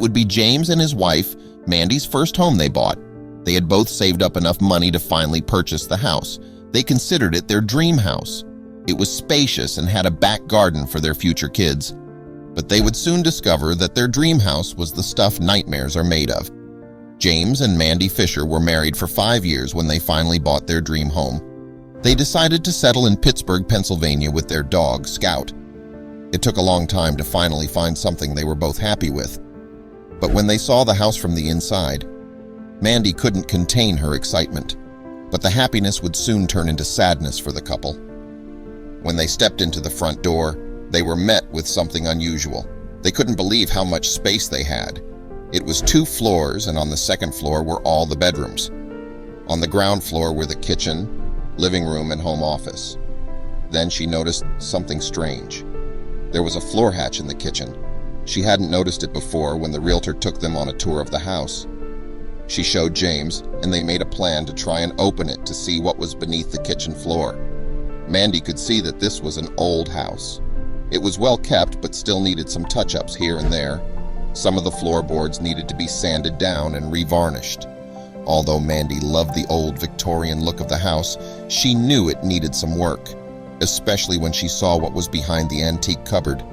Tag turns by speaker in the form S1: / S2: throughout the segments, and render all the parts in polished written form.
S1: would be James and his wife, Mandy's first home they bought. They had both saved up enough money to finally purchase the house. They considered it their dream house. It was spacious and had a back garden for their future kids. But they would soon discover that their dream house was the stuff nightmares are made of. James and Mandy Fisher were married for 5 years when they finally bought their dream home. They decided to settle in Pittsburgh, Pennsylvania with their dog, Scout. It took a long time to finally find something they were both happy with. But when they saw the house from the inside, Mandy couldn't contain her excitement. But the happiness would soon turn into sadness for the couple. When they stepped into the front door, they were met with something unusual. They couldn't believe how much space they had. It was 2 floors, and on the second floor were all the bedrooms. On the ground floor were the kitchen, living room, and home office. Then she noticed something strange. There was a floor hatch in the kitchen. She hadn't noticed it before when the realtor took them on a tour of the house. She showed James, and they made a plan to try and open it to see what was beneath the kitchen floor. Mandy could see that this was an old house. It was well kept, but still needed some touch-ups here and there. Some of the floorboards needed to be sanded down and revarnished. Although Mandy loved the old Victorian look of the house, she knew it needed some work, especially when she saw what was behind the antique cupboard.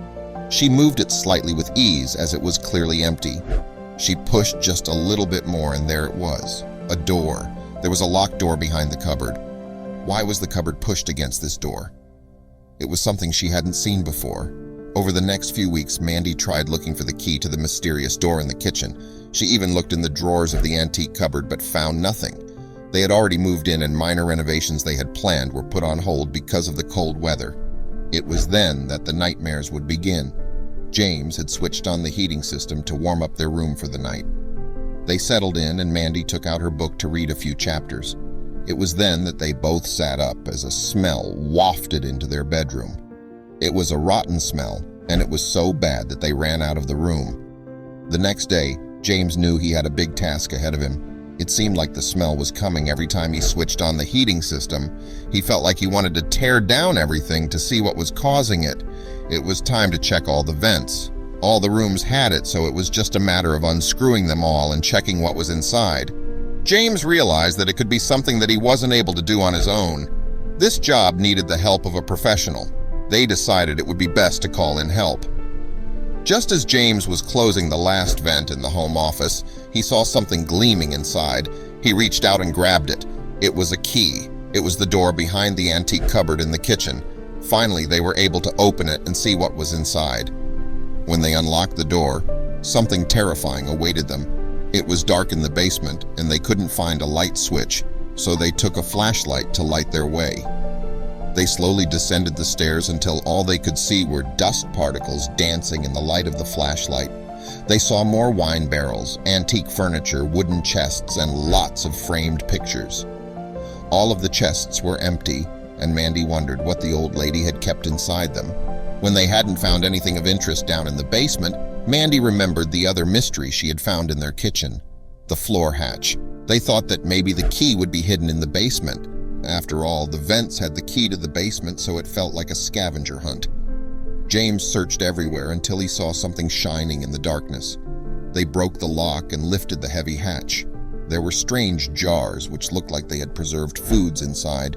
S1: She moved it slightly with ease as it was clearly empty. She pushed just a little bit more and there it was, a door. There was a locked door behind the cupboard. Why was the cupboard pushed against this door? It was something she hadn't seen before. Over the next few weeks, Mandy tried looking for the key to the mysterious door in the kitchen. She even looked in the drawers of the antique cupboard but found nothing. They had already moved in and minor renovations they had planned were put on hold because of the cold weather. It was then that the nightmares would begin. James had switched on the heating system to warm up their room for the night. They settled in and Mandy took out her book to read a few chapters. It was then that they both sat up as a smell wafted into their bedroom. It was a rotten smell, and it was so bad that they ran out of the room. The next day, James knew he had a big task ahead of him. It seemed like the smell was coming every time he switched on the heating system. He felt like he wanted to tear down everything to see what was causing it. It was time to check all the vents. All the rooms had it, so it was just a matter of unscrewing them all and checking what was inside. James realized that it could be something that he wasn't able to do on his own. This job needed the help of a professional. They decided it would be best to call in help. Just as James was closing the last vent in the home office, he saw something gleaming inside. He reached out and grabbed it. It was a key. It was the door behind the antique cupboard in the kitchen. Finally, they were able to open it and see what was inside. When they unlocked the door, something terrifying awaited them. It was dark in the basement, and they couldn't find a light switch, so they took a flashlight to light their way. They slowly descended the stairs until all they could see were dust particles dancing in the light of the flashlight. They saw more wine barrels, antique furniture, wooden chests, and lots of framed pictures. All of the chests were empty, and Mandy wondered what the old lady had kept inside them. When they hadn't found anything of interest down in the basement, Mandy remembered the other mystery she had found in their kitchen, the floor hatch. They thought that maybe the key would be hidden in the basement. After all, the vents had the key to the basement, so it felt like a scavenger hunt. James searched everywhere until he saw something shining in the darkness. They broke the lock and lifted the heavy hatch. There were strange jars which looked like they had preserved foods inside.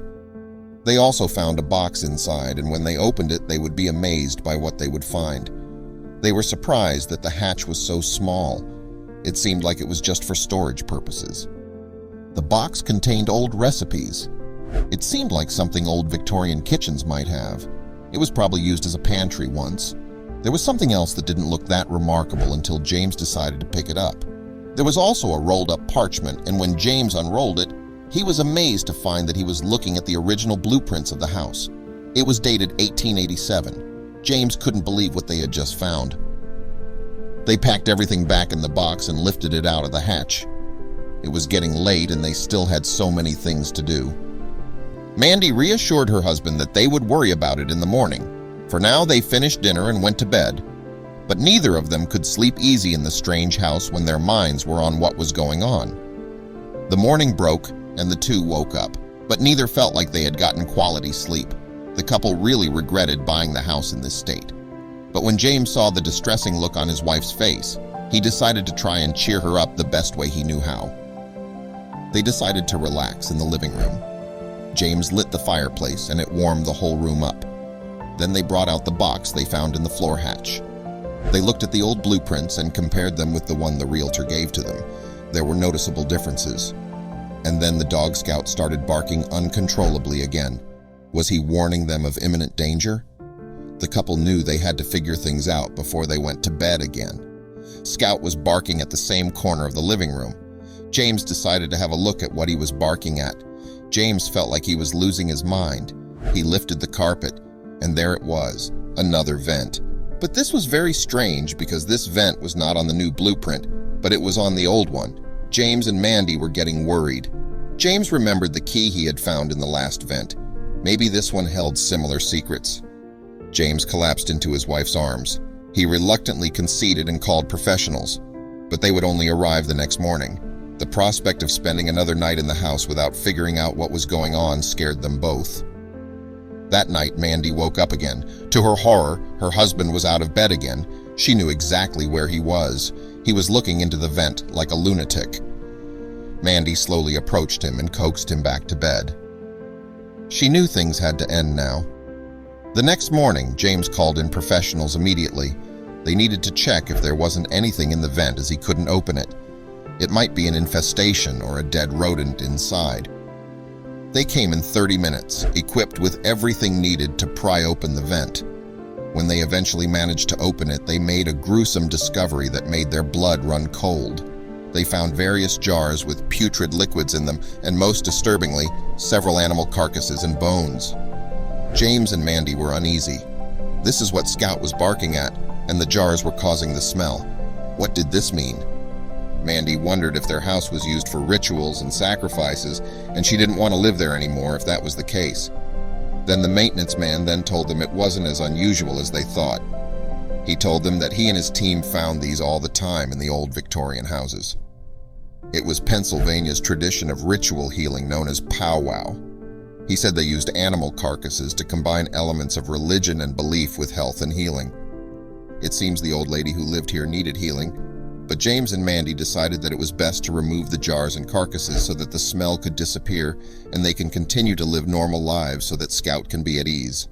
S1: They also found a box inside, and when they opened it, they would be amazed by what they would find. They were surprised that the hatch was so small. It seemed like it was just for storage purposes. The box contained old recipes. It seemed like something old Victorian kitchens might have. It was probably used as a pantry once. There was something else that didn't look that remarkable until James decided to pick it up. There was also a rolled-up parchment, and when James unrolled it, he was amazed to find that he was looking at the original blueprints of the house. It was dated 1887. James couldn't believe what they had just found. They packed everything back in the box and lifted it out of the hatch. It was getting late, and they still had so many things to do. Mandy reassured her husband that they would worry about it in the morning. For now, they finished dinner and went to bed. But neither of them could sleep easy in the strange house when their minds were on what was going on. The morning broke, and the two woke up, but neither felt like they had gotten quality sleep. The couple really regretted buying the house in this state. But when James saw the distressing look on his wife's face, He decided to try and cheer her up the best way he knew how. They decided to relax in the living room. James lit the fireplace and it warmed the whole room up. Then they brought out the box they found in the floor hatch. They looked at the old blueprints and compared them with the one the realtor gave to them. There were noticeable differences. And then the dog scout started barking uncontrollably again. Was he warning them of imminent danger? The couple knew they had to figure things out before they went to bed again. Scout was barking at the same corner of the living room. James decided to have a look at what he was barking at. James felt like he was losing his mind. He lifted the carpet, and there it was, another vent. But this was very strange because this vent was not on the new blueprint, but it was on the old one. James and Mandy were getting worried. James remembered the key he had found in the last vent. Maybe this one held similar secrets. James collapsed into his wife's arms. He reluctantly conceded and called professionals, but they would only arrive the next morning. The prospect of spending another night in the house without figuring out what was going on scared them both. That night, Mandy woke up again. To her horror, her husband was out of bed again. She knew exactly where he was. He was looking into the vent like a lunatic. Mandy slowly approached him and coaxed him back to bed. She knew things had to end now. The next morning, James called in professionals immediately. They needed to check if there wasn't anything in the vent as he couldn't open it. It might be an infestation or a dead rodent inside. They came in 30 minutes, equipped with everything needed to pry open the vent. When they eventually managed to open it, they made a gruesome discovery that made their blood run cold. They found various jars with putrid liquids in them, and most disturbingly, several animal carcasses and bones. James and Mandy were uneasy. This is what Scout was barking at, and the jars were causing the smell. What did this mean? Mandy wondered if their house was used for rituals and sacrifices, and she didn't want to live there anymore if that was the case. Then the maintenance man then told them it wasn't as unusual as they thought. He told them that he and his team found these all the time in the old Victorian houses. It was Pennsylvania's tradition of ritual healing known as powwow. He said they used animal carcasses to combine elements of religion and belief with health and healing. It seems the old lady who lived here needed healing, but James and Mandy decided that it was best to remove the jars and carcasses so that the smell could disappear and they can continue to live normal lives so that Scout can be at ease.